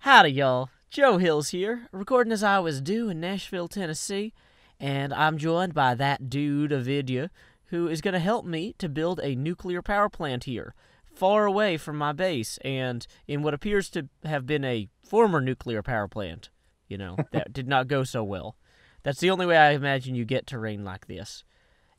Howdy, y'all. Joe Hills here, recording as I was due in Nashville, Tennessee, and I'm joined by that dude, Avidya, who is going to help me to build a nuclear power plant here, far away from my base, and in what appears to have been a former nuclear power plant, that did not go so well. That's the only way I imagine you get terrain like this.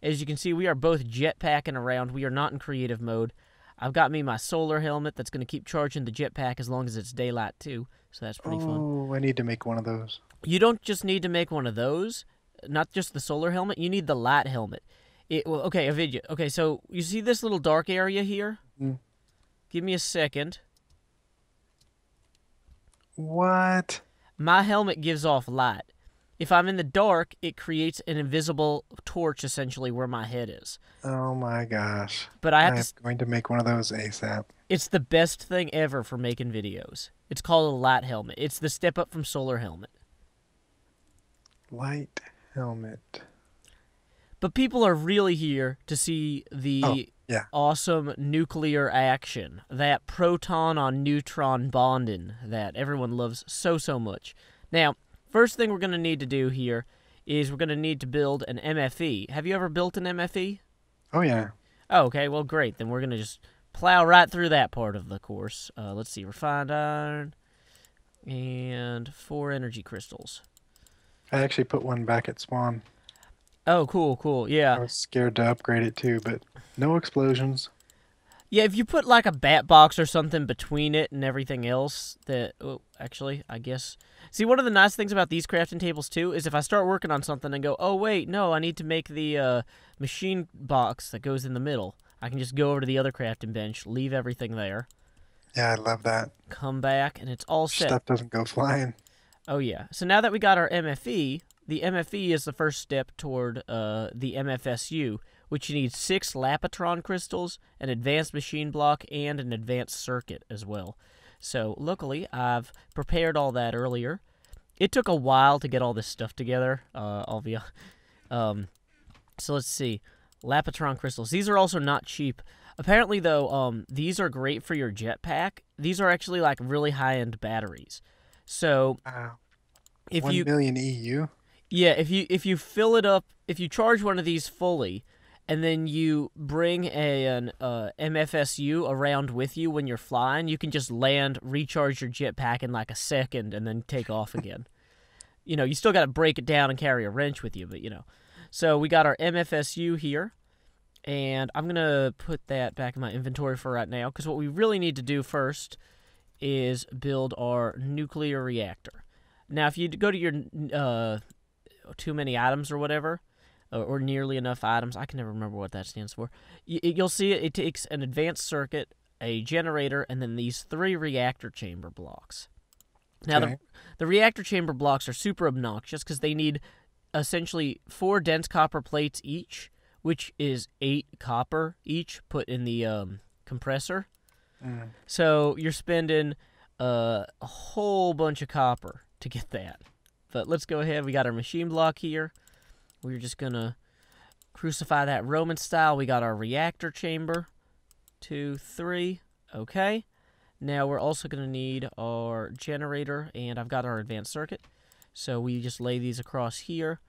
As you can see, we are both jetpacking around. We are not in creative mode. I've got me my solar helmet that's going to keep charging the jetpack as long as it's daylight, too. So that's pretty fun. Oh, I need to make one of those. You don't just need to make one of those, not just the solar helmet. You need the light helmet. Okay, Avidya. Okay, so you see this little dark area here? Mm. Give me a second. What? My helmet gives off light. If I'm in the dark, it creates an invisible torch, essentially, where my head is. Oh my gosh. But I'm going to make one of those ASAP. It's the best thing ever for making videos. It's called a light helmet. It's the step up from solar helmet. Light helmet. But people are really here to see the awesome nuclear action, that proton on neutron bonding that everyone loves so much. Now, first thing we're going to need to do here is we're going to need to build an MFE. Have you ever built an MFE? Oh, yeah. Oh, okay, well, great. Then we're going to just plow right through that part of the course. Let's see, refined iron and 4 energy crystals. I actually put one back at spawn. Oh, cool, yeah. I was scared to upgrade it too, but no explosions. Yeah, if you put like a bat box or something between it and everything else, actually, I guess. See, one of the nice things about these crafting tables too is if I start working on something and go, oh wait, no, I need to make the machine box that goes in the middle. I can just go over to the other crafting bench, leave everything there. Yeah, I love that. Come back, and it's all set. Stuff doesn't go flying. Oh yeah. So now that we got our MFE, the MFE is the first step toward the MFSU, which you need 6 Lapotron crystals, an advanced machine block, and an advanced circuit as well. So, luckily, I've prepared all that earlier. It took a while to get all this stuff together, Alvia. So let's see. Lapotron crystals. These are also not cheap. Apparently, though, these are great for your jetpack. These are actually, like, really high-end batteries. So, if 1 million EU? Yeah, if you fill it up, if you charge one of these fully, and then you bring an MFSU around with you when you're flying, you can just land, recharge your jetpack in like a second, and then take off again. You still got to break it down and carry a wrench with you, but So we got our MFSU here, and I'm going to put that back in my inventory for right now, because what we really need to do first is build our nuclear reactor. Now, if you go to your too many items or whatever, or nearly enough items, I can never remember what that stands for. You'll see it takes an advanced circuit, a generator, and then these 3 reactor chamber blocks. Now, the reactor chamber blocks are super obnoxious because they need essentially 4 dense copper plates each, which is 8 copper each put in the compressor. So you're spending a whole bunch of copper to get that. But let's go ahead. We got our machine block here. We're just going to crucify that Roman style. We got our reactor chamber. 2, 3. Okay. Now we're also going to need our generator, and I've got our advanced circuit. So we just lay these across here.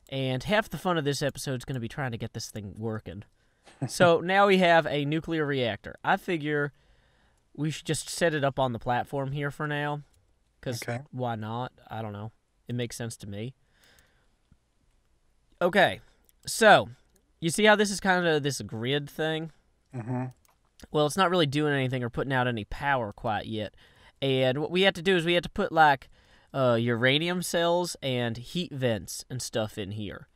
And half the fun of this episode is going to be trying to get this thing working. So now we have a nuclear reactor. I figure we should just set it up on the platform here for now. Because why not? I don't know. It makes sense to me. Okay, so you see how this is kind of this grid thing? Mm-hmm. Well, it's not really doing anything or putting out any power quite yet. And what we had to do is we had to put, like, uranium cells and heat vents and stuff in here.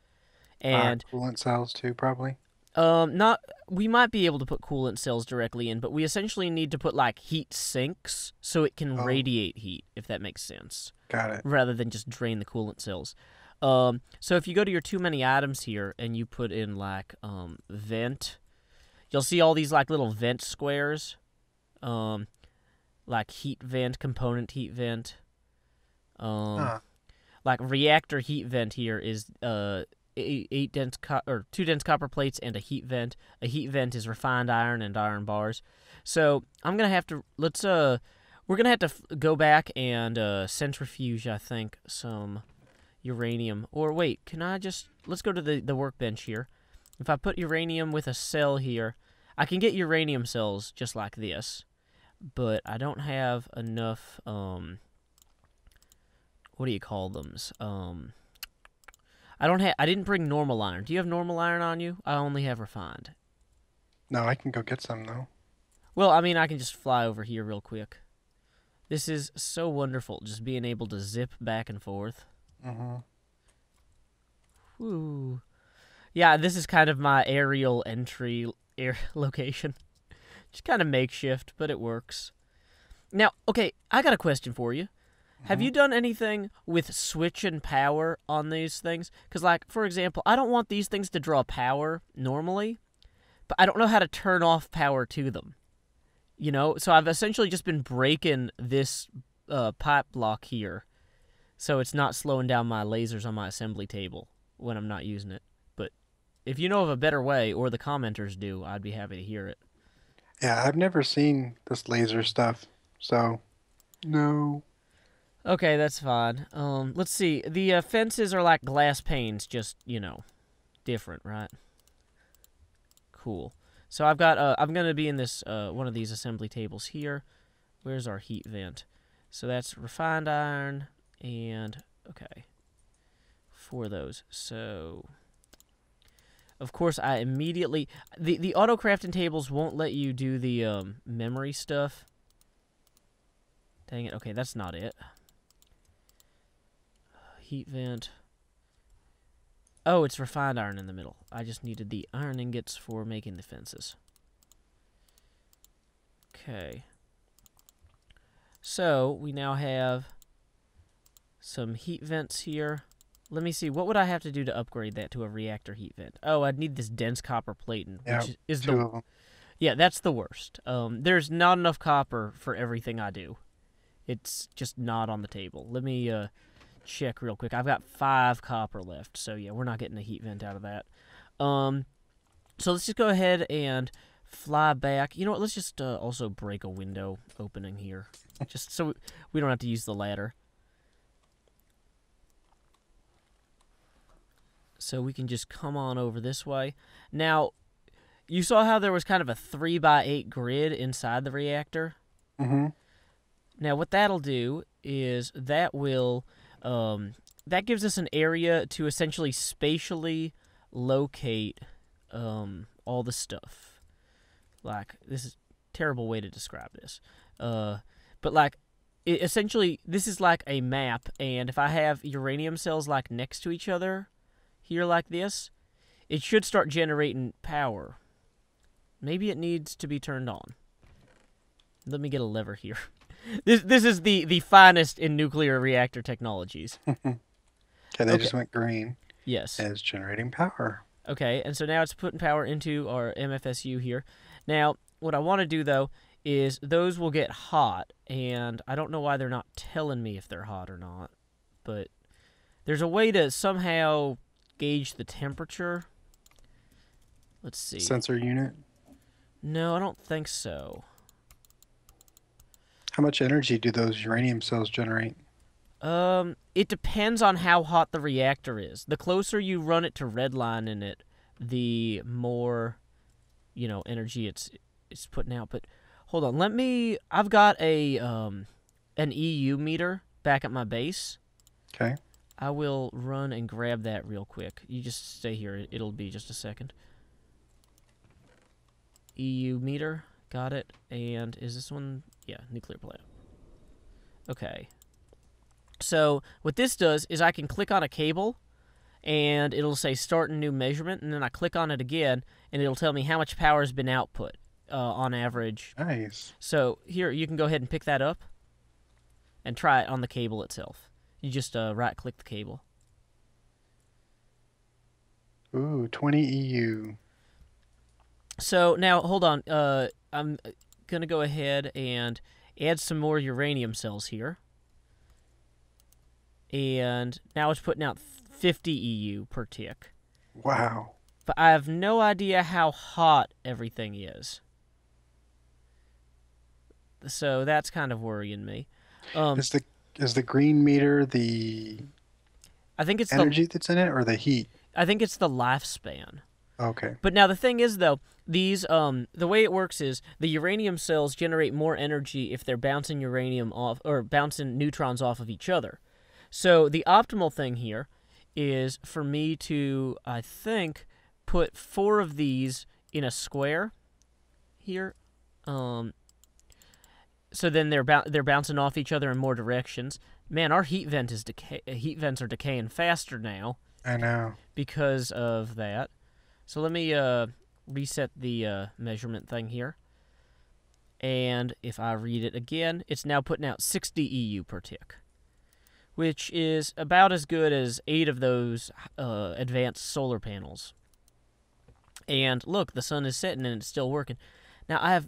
And coolant cells, too, probably? We might be able to put coolant cells directly in, but we essentially need to put, like, heat sinks so it can radiate heat, if that makes sense. Got it. Rather than just drain the coolant cells. So if you go to your too many items here and you put in, like, vent, you'll see all these, like, little vent squares. Like heat vent, component heat vent. Like reactor heat vent here is, 2 dense copper plates and a heat vent. A heat vent is refined iron and iron bars. So I'm gonna have to We're gonna have to go back and centrifuge, I think, some uranium. Or wait, can I just... Let's go to the workbench here. If I put uranium with a cell here, I can get uranium cells just like this. But I don't have enough, what do you call them? I didn't bring normal iron. Do you have normal iron on you? I only have refined. No, I can go get some, though. Well, I mean, I can just fly over here real quick. This is so wonderful, just being able to zip back and forth. Mm-hmm. Woo. Yeah, this is kind of my aerial entry location. Just kind of makeshift, but it works. Now, okay, I got a question for you. Have you done anything with switching power on these things? Because, like, for example, I don't want these things to draw power normally, but I don't know how to turn off power to them. You know? So I've essentially just been breaking this pipe block here, so it's not slowing down my lasers on my assembly table when I'm not using it. But if you know of a better way, or the commenters do, I'd be happy to hear it. Yeah, I've never seen this laser stuff, so no. Okay, that's fine. Let's see. The fences are like glass panes, just, you know, different, right? Cool. So I've got, I'm going to be in this, one of these assembly tables here. Where's our heat vent? So that's refined iron, and, okay, 4 of those. So, of course, I immediately, the auto crafting tables won't let you do the, memory stuff. Dang it. Okay, that's not it. Heat vent. Oh, it's refined iron in the middle. I just needed the iron ingots for making the fences. Okay. So, we now have some heat vents here. Let me see. What would I have to do to upgrade that to a reactor heat vent? Oh, I'd need this dense copper plating, which is 2 of them. Yeah, that's the worst. There's not enough copper for everything I do. It's just not on the table. Let me check real quick. I've got 5 copper left, so yeah, we're not getting a heat vent out of that. So let's just go ahead and fly back. You know what? Let's just also break a window opening here, just so we don't have to use the ladder. So we can just come on over this way. Now, you saw how there was kind of a 3x8 grid inside the reactor? Mm-hmm. Now, what that'll do is that will, that gives us an area to essentially spatially locate all the stuff. Like, this is a terrible way to describe this. But, like, essentially, this is like a map, and if I have uranium cells, like, next to each other, here like this, it should start generating power. Maybe it needs to be turned on. Let me get a lever here. This is the finest in nuclear reactor technologies. Okay, they just went green. Yes. And it's generating power. Okay, and so now it's putting power into our MFSU here. Now, what I want to do, though, is those will get hot, and I don't know why they're not telling me if they're hot or not, but there's a way to somehow gauge the temperature. Let's see. Sensor unit? No, I don't think so. How much energy do those uranium cells generate? It depends on how hot the reactor is. The closer you run it to redlining it, the more, you know, energy it's putting out. But hold on, I've got a an EU meter back at my base. Okay. I will run and grab that real quick. You just stay here. It'll be just a second. EU meter. Got it. And is this one? Yeah, nuclear plant. Okay. So what this does is I can click on a cable, and it'll say start a new measurement, and then I click on it again, and it'll tell me how much power has been output on average. Nice. So here, you can go ahead and pick that up and try it on the cable itself. You just right-click the cable. Ooh, 20 EU. So now, hold on. I'm going to go ahead and add some more uranium cells here. And now it's putting out 50 EU per tick. Wow. But I have no idea how hot everything is. So that's kind of worrying me. Is the green meter the I think it's energy that's in it or the heat? I think it's the lifespan. Okay. But now the thing is, though, these the way it works is the uranium cells generate more energy if they're bouncing uranium off or bouncing neutrons off of each other. So the optimal thing here is for me to, I think, put 4 of these in a square here. So then they're bouncing off each other in more directions. Man, our heat vents are decaying faster now. I know. Because of that. So let me reset the measurement thing here. And if I read it again, it's now putting out 60 EU per tick, which is about as good as 8 of those advanced solar panels. And look, the sun is setting and it's still working. Now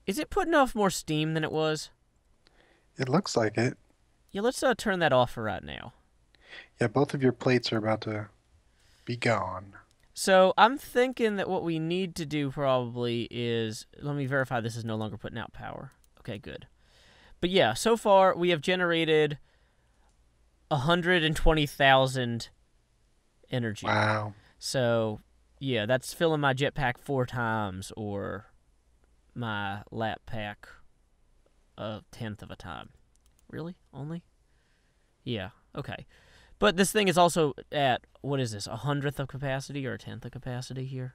is it putting off more steam than it was? It looks like it. Yeah, let's turn that off for right now. Yeah, both of your plates are about to be gone. So I'm thinking that what we need to do probably is, let me verify this is no longer putting out power. Okay, good. But yeah, so far we have generated 120,000 energy. Wow. So yeah, that's filling my jetpack 4 times, or my lap pack a 10th of a time. Really? Only? Yeah, okay. But this thing is also at, what is this, 100th of capacity or a 10th of capacity here?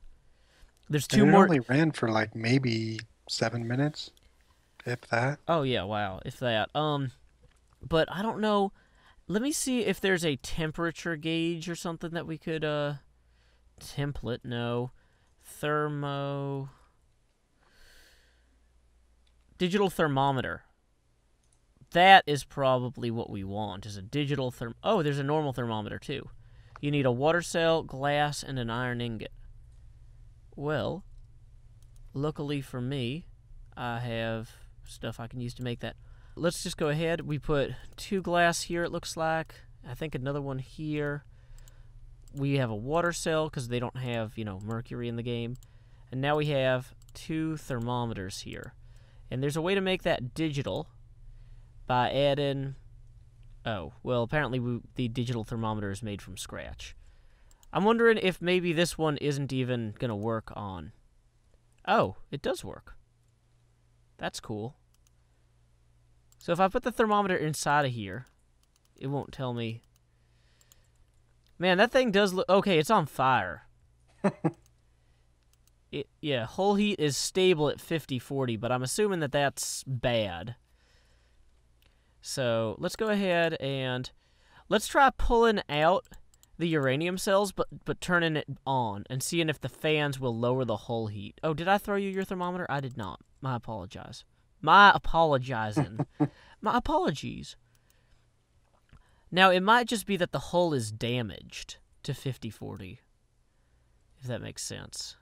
There's 2 more. It only ran for like maybe 7 minutes, if that. Oh yeah, wow, if that. But I don't know. Let me see if there's a temperature gauge or something that we could template. No. Digital thermometer. That is probably what we want, is a digital Oh, there's a normal thermometer, too. You need a water cell, glass, and an iron ingot. Well, luckily for me, I have stuff I can use to make that. Let's just go ahead. We put 2 glass here, it looks like. I think another one here. We have a water cell, because they don't have, mercury in the game. And now we have 2 thermometers here. And there's a way to make that digital by adding... Oh, well, apparently the digital thermometer is made from scratch. I'm wondering if maybe this one isn't even going to work on... Oh, it does work. That's cool. So if I put the thermometer inside of here, it won't tell me... Man, that thing does look... Okay, it's on fire. Yeah, whole heat is stable at 50-40, but I'm assuming that that's bad. So let's go ahead and let's try pulling out the uranium cells, but turning it on and seeing if the fans will lower the whole heat. Oh, did I throw you your thermometer? I did not. My apologize. My apologizing. My apologies. Now, it might just be that the hull is damaged to 50-40, if that makes sense.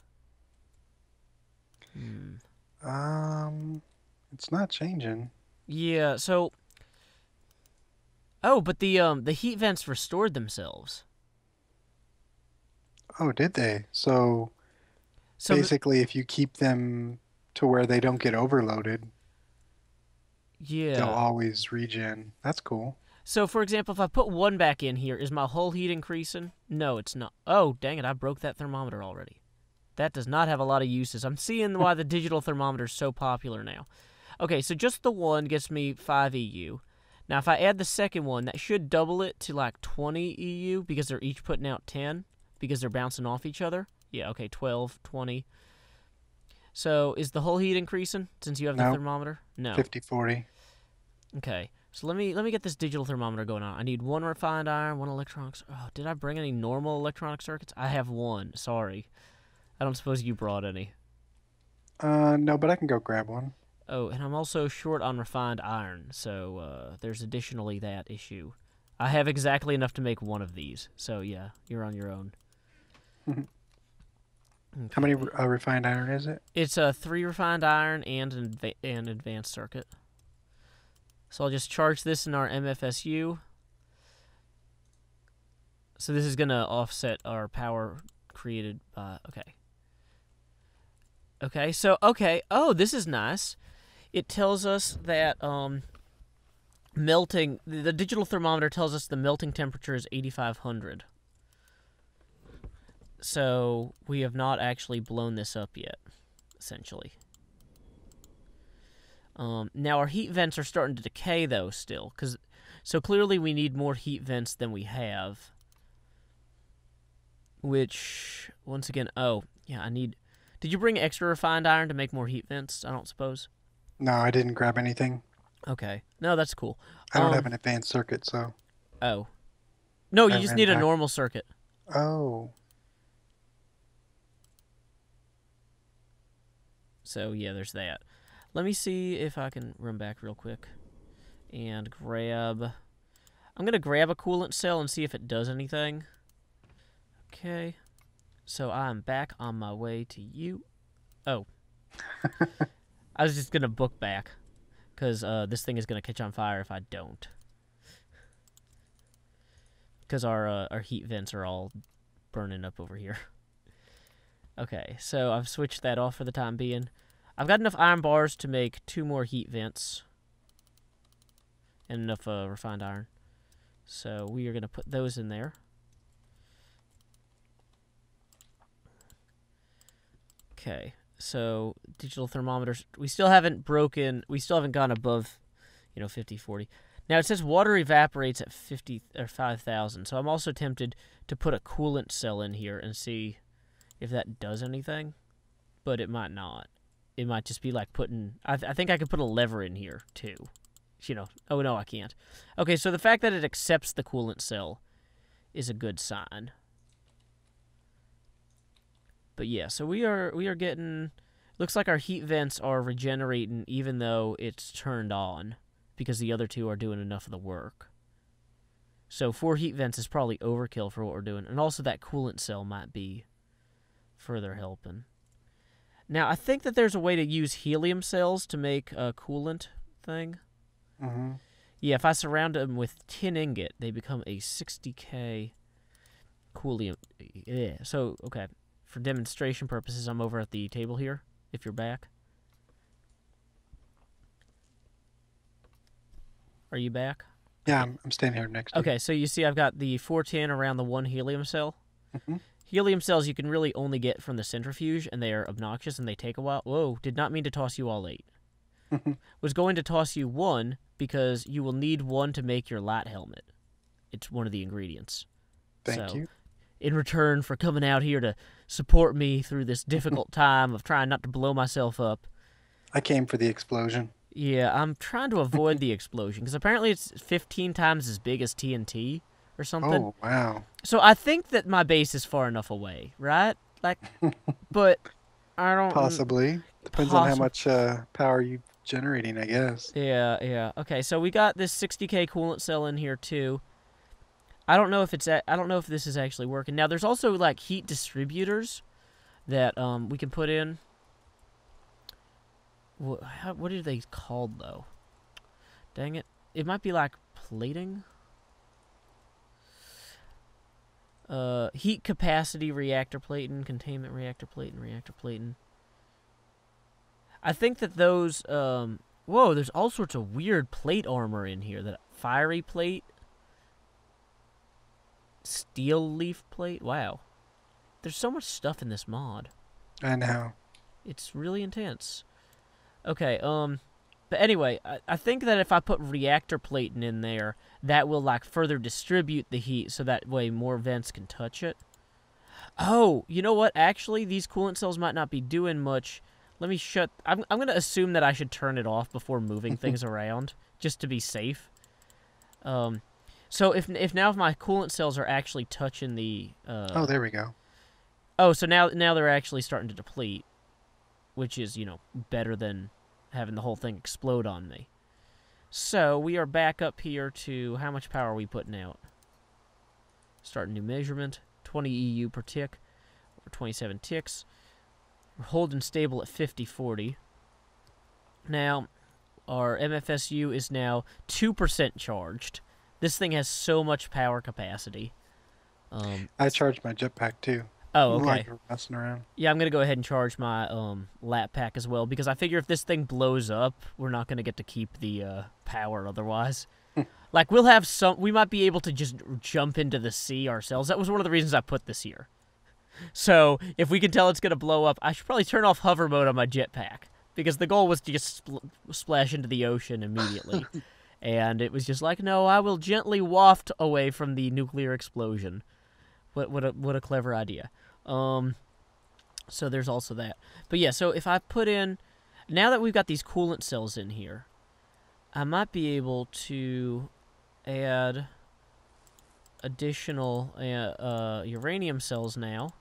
It's not changing. Yeah, so... Oh, but the heat vents restored themselves. Oh, did they? So basically, if you keep them to where they don't get overloaded, yeah, they'll always regen. That's cool. So, for example, if I put 1 back in here, is my whole heat increasing? No, it's not. Oh, dang it, I broke that thermometer already. That does not have a lot of uses. I'm seeing why the digital thermometer is so popular now. Okay, so just the 1 gets me 5 EU. Now, if I add the second one, that should double it to like 20 EU because they're each putting out 10 because they're bouncing off each other. Yeah, okay, 12, 20. So, is the whole heat increasing since you have the thermometer? No. 50-40. Okay, so let me get this digital thermometer going on. I need 1 refined iron, 1 electronic... Oh, did I bring any normal electronic circuits? I have 1. Sorry. I don't suppose you brought any. No, but I can go grab one. Oh, and I'm also short on refined iron, so there's additionally that issue. I have exactly enough to make 1 of these, so yeah, you're on your own. Okay. How many refined iron is it? It's 3 refined iron and an advanced circuit. So I'll just charge this in our MFSU. So this is going to offset our power created by... Okay. Okay, so, okay. Oh, this is nice. it tells us that melting. The digital thermometer tells us the melting temperature is 8,500. So we have not actually blown this up yet, essentially. Now our heat vents are starting to decay though still, so clearly we need more heat vents than we have. Which, once again, oh yeah, I need. Did you bring extra refined iron to make more heat vents? I don't suppose. No, I didn't grab anything. Okay, no, that's cool. I don't have an advanced circuit, so. Oh, no, you I just ran need a back. normal circuit. Oh. So yeah, there's that. Let me see if I can run back real quick and grab. I'm gonna grab a coolant cell and see if it does anything. Okay, so I'm back on my way to you. Oh, I was just gonna book back because this thing is gonna catch on fire if I don't. Because our heat vents are all burning up over here. Okay, so I've switched that off for the time being. I've got enough iron bars to make 2 more heat vents. And enough refined iron. So we are going to put those in there. Okay, so digital thermometers. We still haven't gone above, 50, 40. Now it says water evaporates at 50 or 5,000. So I'm also tempted to put a coolant cell in here and see if that does anything. But it might not. It might just be like putting. I think I could put a lever in here too. Oh no, I can't. Okay, so the fact that it accepts the coolant cell is a good sign. But yeah, so we are getting. Looks like our heat vents are regenerating even though it's turned on, because the other 2 are doing enough of the work. So 4 heat vents is probably overkill for what we're doing, and also that coolant cell might be further helping. Now, I think that there's a way to use helium cells to make a coolant thing. Mm-hmm. Yeah, if I surround them with tin ingot, they become a 60K coolant. Yeah. So, okay, for demonstration purposes, I'm over at the table here, if you're back. Are you back? Yeah, I'm standing here next to you. Okay, so you see I've got the 410 around the 1 helium cell. Mm-hmm. Helium cells you can really only get from the centrifuge, and they are obnoxious, and they take a while. Whoa, did not mean to toss you all 8. Was going to toss you 1, because you will need 1 to make your light helmet. It's one of the ingredients. Thank you. In return for coming out here to support me through this difficult time of trying not to blow myself up. I came for the explosion. Yeah, I'm trying to avoid the explosion, because apparently it's 15 times as big as TNT. Or something. Oh, wow. So I think that my base is far enough away, right? Like, but I don't... Possibly. Depends on how much power you're generating, I guess. Yeah. Okay, so we got this 60K coolant cell in here, too. I don't know if this is actually working. Now, there's also, like, heat distributors that we can put in. What are they called, though? Dang it. It might be, like, plating? Heat capacity reactor plating, containment reactor plating. I think that those, whoa, there's all sorts of weird plate armor in here. That fiery plate, steel leaf plate. Wow, there's so much stuff in this mod. I know. It's really intense. Okay, but anyway, I think that if I put reactor plating in there, that will, like, further distribute the heat so that way more vents can touch it. Oh, you know what? Actually, these coolant cells might not be doing much. Let me shut... I'm going to assume that I should turn it off before moving things around, just to be safe. So if my coolant cells are actually touching the... oh, there we go. Oh, so now they're actually starting to deplete, which is, better than having the whole thing explode on me. So we are back up here to how much power are we putting out? Start a new measurement. 20 EU per tick, or 27 ticks. We're holding stable at 50-40. Now, our MFSU is now 2% charged. This thing has so much power capacity. I charged my jetpack too. Oh, While okay. you're messing around. Yeah, I'm gonna go ahead and charge my lap pack as well because I figure if this thing blows up, we're not gonna get to keep the power otherwise. Like we'll have we might be able to just jump into the sea ourselves. That was one of the reasons I put this here. So if we can tell it's gonna blow up, I should probably turn off hover mode on my jetpack because the goal was to just splash into the ocean immediately. And it was just like, no, I will gently waft away from the nuclear explosion. What a clever idea. So there's also that. But yeah, so if I put in, now that we've got these coolant cells in here, I might be able to add additional uranium cells now.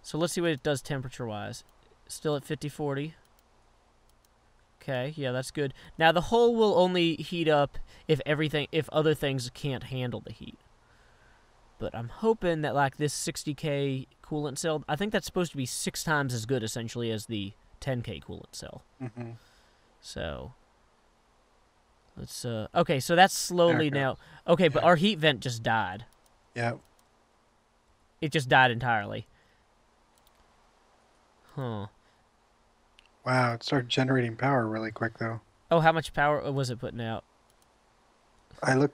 So let's see what it does temperature-wise. Still at 5040. Okay, yeah, that's good. Now the hull will only heat up if other things can't handle the heat. But I'm hoping that like this 60K coolant cell, I think that's supposed to be 6 times as good essentially as the 10K coolant cell. Mm-hmm. So let's okay, so that's slowly now. Okay, but our heat vent just died. Yeah. It just died entirely. Huh. Wow, it started generating power really quick though. Oh, how much power was it putting out?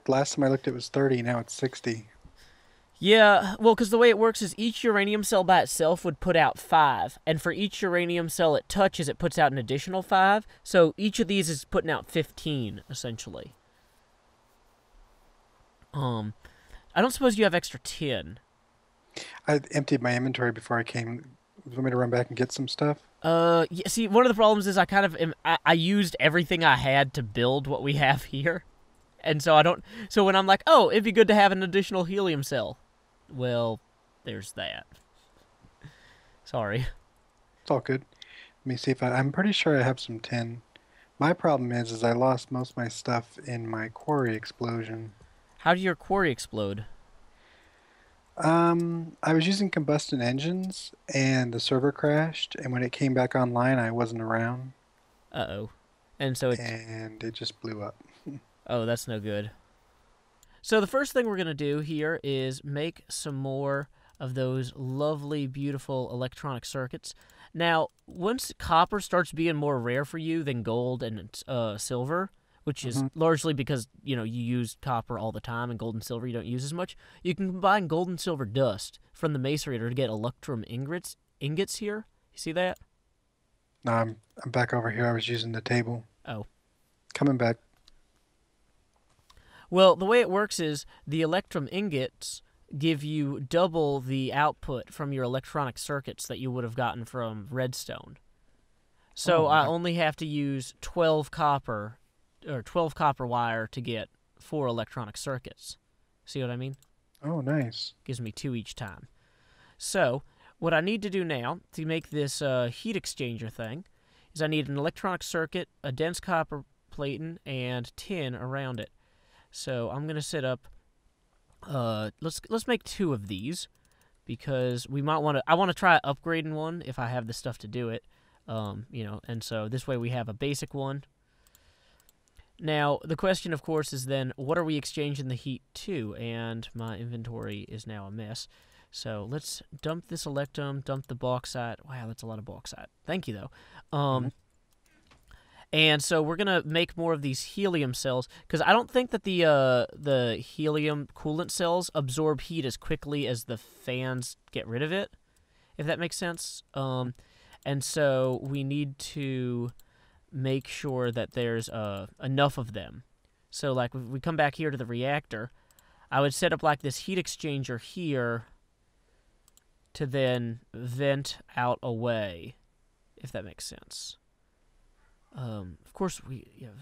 Last time I looked it was 30, now it's 60. Yeah, well, because the way it works is each uranium cell by itself would put out 5, and for each uranium cell it touches, it puts out an additional 5, so each of these is putting out 15, essentially. I don't suppose you have extra tin. I emptied my inventory before I came. You want me to run back and get some stuff? Yeah, see, one of the problems is I used everything I had to build what we have here, and so so when I'm like, oh, it'd be good to have an additional helium cell. Well, there's that. Sorry. It's all good. Let me see if I'm pretty sure I have some tin. My problem is I lost most of my stuff in my quarry explosion. How did your quarry explode? I was using combustion engines and the server crashed, and when it came back online, I wasn't around. Uh-oh. And it just blew up. Oh, that's no good. So the first thing we're going to do here is make some more of those lovely, beautiful electronic circuits. Now, once copper starts being more rare for you than gold and silver, which is largely because, you use copper all the time and gold and silver you don't use as much, you can combine gold and silver dust from the macerator to get electrum ingots here. You see that? No, I'm back over here. I was using the table. Oh. Coming back. Well, the way it works is the electrum ingots give you double the output from your electronic circuits that you would have gotten from redstone. So I only have to use 12 copper wire to get 4 electronic circuits. See what I mean? Oh, nice. Gives me 2 each time. So what I need to do now to make this heat exchanger thing is I need an electronic circuit, a dense copper plating, and tin around it. So I'm gonna set up. Let's make 2 of these because we might want to. I want to try upgrading one if I have the stuff to do it. And so this way we have a basic one. Now the question, of course, is then what are we exchanging the heat to? And my inventory is now a mess. So let's dump this electrum, dump the bauxite. Wow, that's a lot of bauxite. Thank you though. And so we're gonna make more of these helium cells because I don't think that the helium coolant cells absorb heat as quickly as the fans get rid of it, if that makes sense. And so we need to make sure that there's enough of them. So like if we come back here to the reactor, I would set up like this heat exchanger here to then vent out away, if that makes sense. Of course,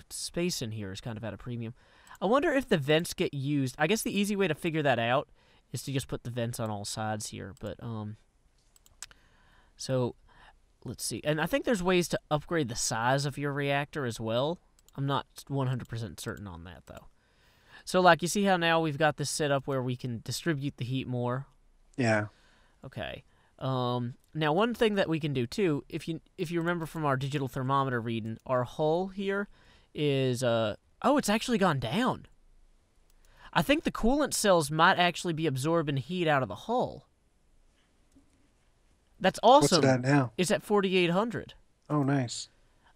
space in here is kind of at a premium. I wonder if the vents get used. I guess the easy way to figure that out is to just put the vents on all sides here. But, so, let's see. And I think there's ways to upgrade the size of your reactor as well. I'm not 100% certain on that, though. So, like, you see how now we've got this set up where we can distribute the heat more? Yeah. Okay. Now one thing that we can do too, if you remember from our digital thermometer reading, our hull here is oh, it's actually gone down. I think the coolant cells might actually be absorbing heat out of the hull. That's What's it awesome. at now? It's at 4,800. Oh, nice.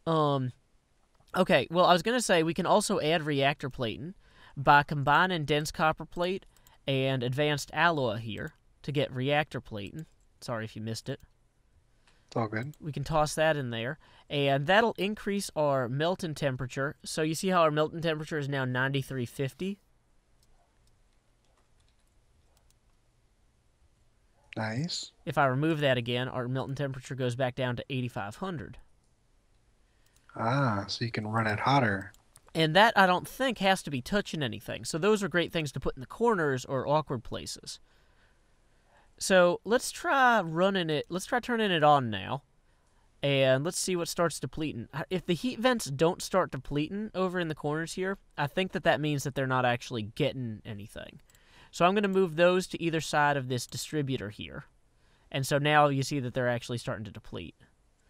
Okay, well, I was going to say we can also add reactor plating by combining dense copper plate and advanced alloy here to get reactor plating. Sorry if you missed it. It's all good. We can toss that in there, and that'll increase our melting temperature. So you see how our melting temperature is now 9350? Nice. If I remove that again, our melting temperature goes back down to 8500. Ah, so you can run it hotter. And that, I don't think, has to be touching anything. So those are great things to put in the corners or awkward places. So let's try running it. Let's try turning it on now. And let's see what starts depleting. If the heat vents don't start depleting over in the corners here, I think that means that they're not actually getting anything. So I'm going to move those to either side of this distributor here. And so now you see that they're actually starting to deplete.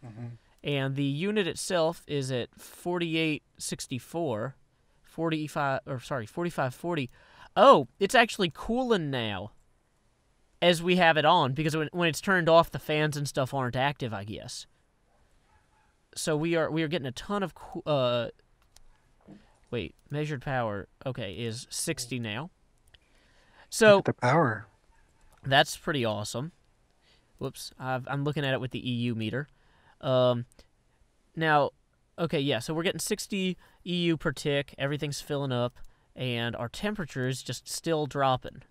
Mm-hmm. And the unit itself is at 4864, 4540. Oh, it's actually cooling now as we have it on, because when it's turned off, the fans and stuff aren't active, I guess. So we are getting a ton of wait, measured power, okay, is 60 now. So look at the power. That's pretty awesome. Whoops, I'm looking at it with the EU meter. Now, okay, yeah, so we're getting 60 EU per tick, everything's filling up, and our temperature is just still dropping,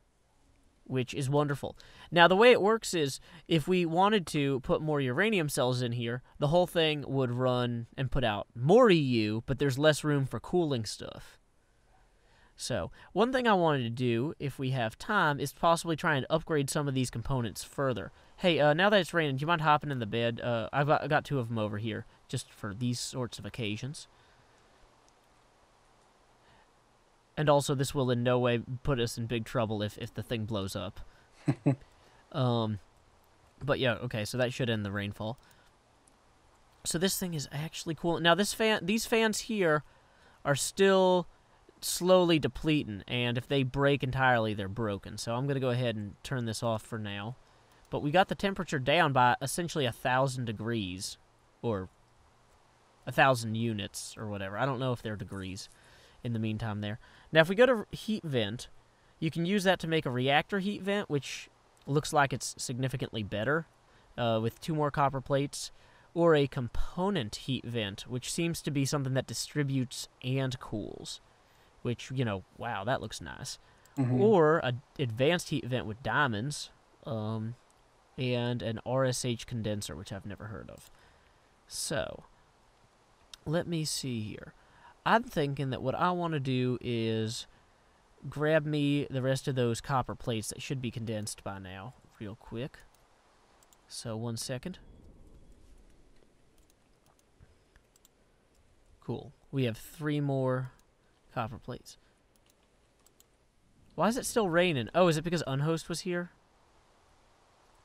which is wonderful. Now, the way it works is, if we wanted to put more uranium cells in here, the whole thing would run and put out more EU, but there's less room for cooling stuff. So, one thing I wanted to do, if we have time, is possibly try and upgrade some of these components further. Hey, now that it's raining, do you mind hopping in the bed? I got two of them over here, just for these sorts of occasions. And also, this will in no way put us in big trouble if the thing blows up. But yeah, okay, so that should end the rainfall. So this thing is actually cool. Now, these fans here are still slowly depleting, and if they break entirely, they're broken. So I'm going to go ahead and turn this off for now. But we got the temperature down by essentially 1,000 degrees, or 1,000 units, or whatever. I don't know if they're degrees in the meantime there. Now, if we go to heat vent, you can use that to make a reactor heat vent, which looks like it's significantly better, with 2 more copper plates, or a component heat vent, which seems to be something that distributes and cools, which, you know, wow, that looks nice. Mm-hmm. Or an advanced heat vent with diamonds, and an RSH condenser, which I've never heard of. So, let me see here. I'm thinking that what I want to do is grab me the rest of those copper plates that should be condensed by now, real quick. So, 1 second. Cool. We have 3 more copper plates. Why is it still raining? Oh, is it because Unhost was here?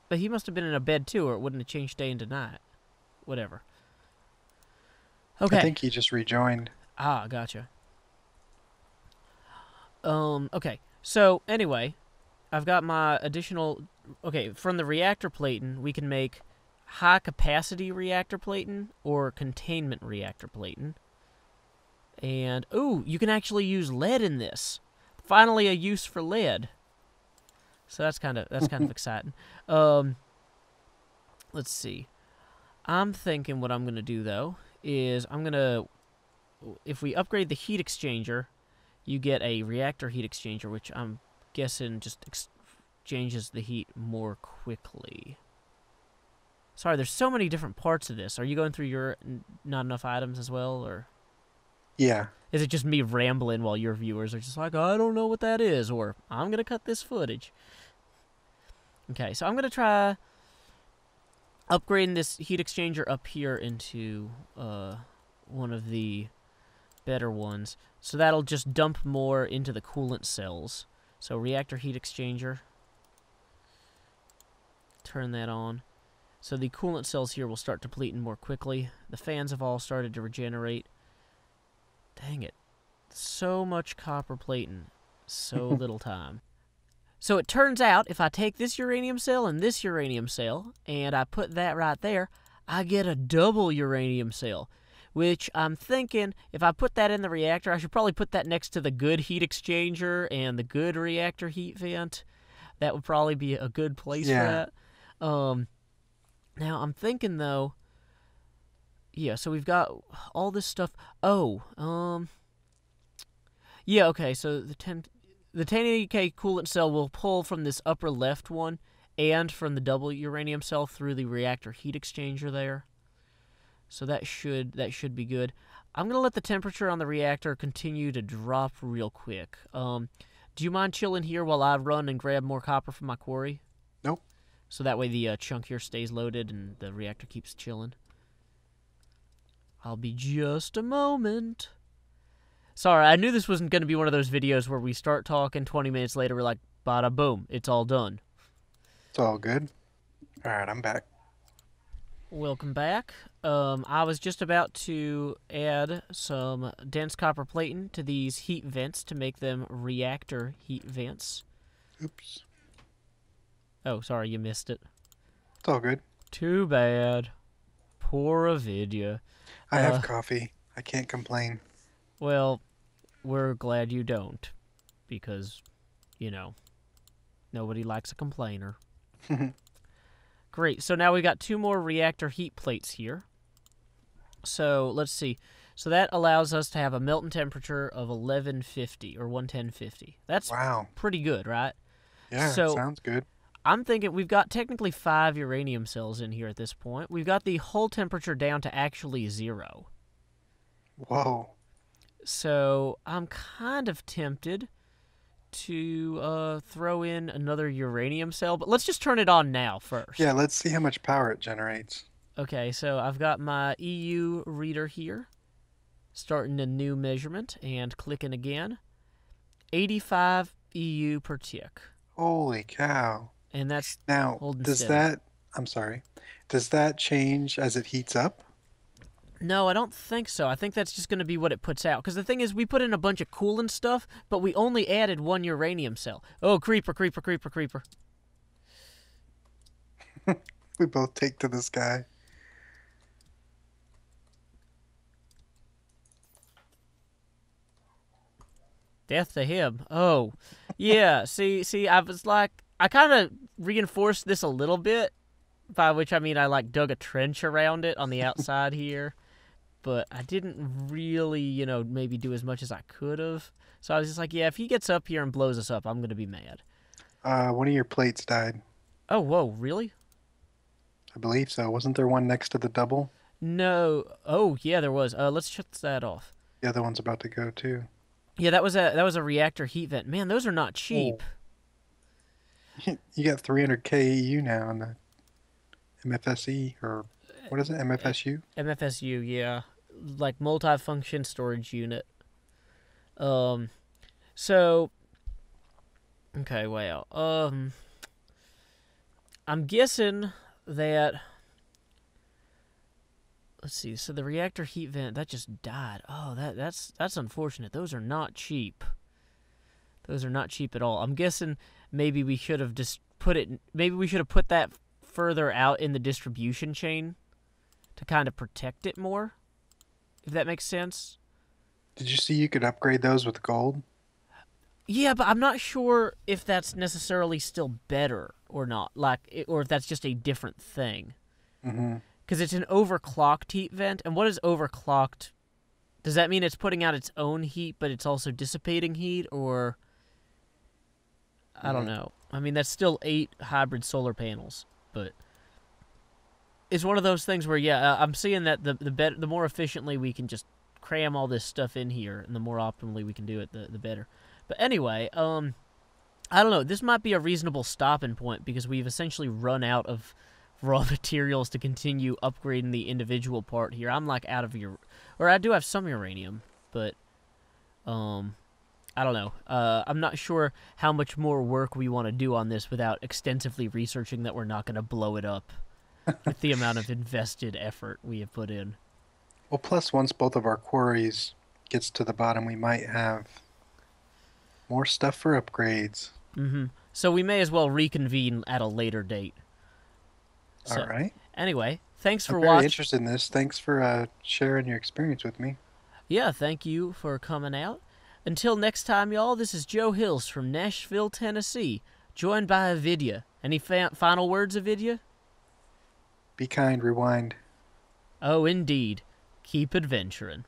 But he must have been in a bed too, or it wouldn't have changed day into night. Whatever. Okay. I think he just rejoined. Ah, gotcha. Okay. So, anyway, I've got my additional... Okay, from the reactor plating, we can make high-capacity reactor plating or containment reactor plating. And, ooh, you can actually use lead in this. Finally, a use for lead. So that's kind of exciting. Let's see. I'm thinking what I'm going to do, though, is I'm going to... If we upgrade the heat exchanger, you get a reactor heat exchanger, which I'm guessing just exchanges the heat more quickly. Sorry, there's so many different parts of this. Are you going through your not enough items as well, or... Yeah. Is it just me rambling while your viewers are just like, I don't know what that is, or I'm going to cut this footage? Okay, so I'm going to try upgrading this heat exchanger up here into one of the better ones. So that'll just dump more into the coolant cells. So reactor heat exchanger. Turn that on. So the coolant cells here will start depleting more quickly. The fans have all started to regenerate. Dang it. So much copper plating. So little time. So it turns out if I take this uranium cell and this uranium cell, and I put that right there, I get a double uranium cell. Which I'm thinking, if I put that in the reactor, I should probably put that next to the good heat exchanger and the good reactor heat vent. That would probably be a good place for that. Now I'm thinking though, yeah, so we've got all this stuff. Yeah, okay, so the 1080K coolant cell will pull from this upper left one and from the double uranium cell through the reactor heat exchanger there. So that should be good. I'm gonna let the temperature on the reactor continue to drop real quick. Do you mind chilling here while I run and grab more copper from my quarry? Nope. So that way the chunk here stays loaded and the reactor keeps chilling. I'll be just a moment. Sorry, I knew this wasn't going to be one of those videos where we start talking, 20 minutes later we're like, bada boom, it's all done. It's all good. Alright, I'm back. Welcome back. I was just about to add some dense copper plating to these heat vents to make them reactor heat vents. Oops. Oh, sorry, you missed it. It's all good. Too bad. Poor Avidya. I have coffee. I can't complain. Well, we're glad you don't. Because, you know, nobody likes a complainer. Great. So now we got 2 more reactor heat plates here. So let's see. So that allows us to have a melting temperature of 1150 or 11050. That's pretty good, right? Yeah, so sounds good. I'm thinking we've got technically 5 uranium cells in here at this point. We've got the whole temperature down to actually 0. Whoa. So I'm kind of tempted to throw in another uranium cell, but let's just turn it on now first. Yeah, let's see how much power it generates. Okay, so I've got my EU reader here, starting a new measurement and clicking again. 85 EU per tick. Holy cow. And that's now, does steady. that, I'm sorry, does that change as it heats up? No, I don't think so. I think that's just going to be what it puts out. Because the thing is, we put in a bunch of coolant stuff, but we only added 1 uranium cell. Oh, creeper, creeper, creeper, creeper. We both take to the sky. Death to him. Oh, yeah. See, I was like, I kind of reinforced this a little bit, by which I mean I like dug a trench around it on the outside here. But I didn't really, you know, maybe do as much as I could have. So I was just like, yeah, if he gets up here and blows us up, I'm going to be mad. One of your plates died. Oh, whoa, really? I believe so. Wasn't there one next to the double? No. Oh, yeah, there was. Let's shut that off. The other one's about to go, too. Yeah, that was a reactor heat vent. Man, those are not cheap. Oh. You got 300K EU now on the MFSE, or what is it, MFSU? MFSU, yeah. Like multifunction storage unit. So, okay, well, I'm guessing that, let's see, so the reactor heat vent, that just died. Oh, that's unfortunate. Those are not cheap. Those are not cheap at all. I'm guessing maybe we should have just maybe we should have put that further out in the distribution chain to kind of protect it more, if that makes sense. Did you see you could upgrade those with gold? Yeah, but I'm not sure if that's necessarily still better or not, or if that's just a different thing. Because it's an overclocked heat vent, and what is overclocked? Does that mean it's putting out its own heat, but it's also dissipating heat, or I don't know. I mean, that's still 8 hybrid solar panels, but it's one of those things where, yeah, I'm seeing that the more efficiently we can just cram all this stuff in here, and the more optimally we can do it, the better. But anyway, I don't know. This might be a reasonable stopping point because we've essentially run out of raw materials to continue upgrading the individual part here. I'm like out of or I do have some uranium, but I don't know. I'm not sure how much more work we want to do on this without extensively researching that we're not going to blow it up with the amount of invested effort we have put in. Well, plus once both of our quarries gets to the bottom, we might have more stuff for upgrades. So we may as well reconvene at a later date. So, All right. anyway, thanks for I'm very watching. interested in this. Thanks for sharing your experience with me. Yeah, thank you for coming out. Until next time, y'all, this is Joe Hills from Nashville, Tennessee, joined by Avidya. Any final words, Avidya? Be kind, rewind. Oh, indeed. Keep adventuring.